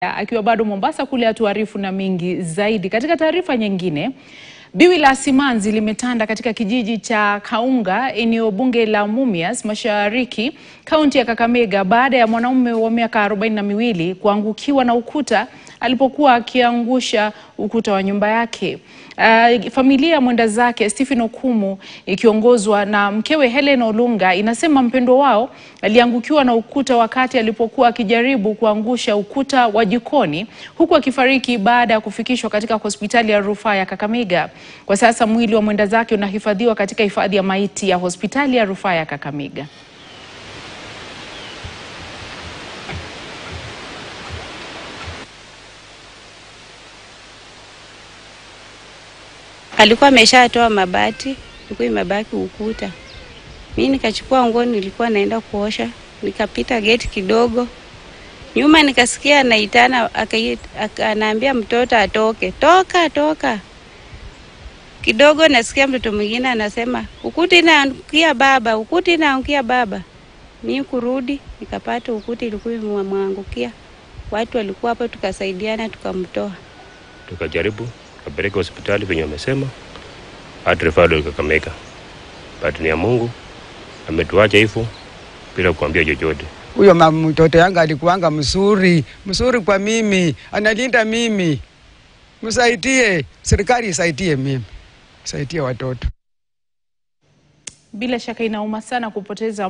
Akiwa bado Mombasa kule atuarifu na mingi zaidi. Katika taarifa nyingine, biwi la simanzi limetanda katika kijiji cha Kaunga, eneo bunge la Mumias Mashariki, kaunti ya Kakamega, baada ya mwanaume wa miaka 42 kuangukiwa na ukuta alipokuwa akiangusha ukuta wa nyumba yake. Familia mwenda zake Stephen Okumu ikiongozwa na mkewe Helen Olunga inasema mpendo wao aliangukiwa na ukuta wakati alipokuwa akijaribu kuangusha ukuta wa jikoni, huku akifariki baada ya kufikishwa katika hospitali ya rufaa ya Kakamega. Kwa sasa mwili wa mwenda zake unahifadhiwa katika hifadhi ya maiti ya hospitali ya rufaa ya Kakamega. Alikuwa ameshatoa mabati, ilikuwa imebaki ukuta. Mimi nikachukua nguo nilikuwa naenda kuosha, nikapita gate kidogo. Nyuma nikasikia anaitana, anaambia mtoto atoke. Toka. Kidogo nasikia mtoto mwingine anasema, "Ukuta inaangukia baba." Mimi kurudi, nikapata ukuta ilikuwa imemwangukia. Watu walikuwa hapo, tukasaidiana tukamtoa. Tukajaribu kupeleka hospitali venye wamesema atrefado Kakamega. But ni ya Mungu ametuacha hivyo bila kuambia chochote. Huyo mtoto yangu alikuanga mzuri kwa mimi, analinda mimi. Msaidie, serikali isaidie mimi. Isaidie watoto. Bila shaka inauma sana kupoteza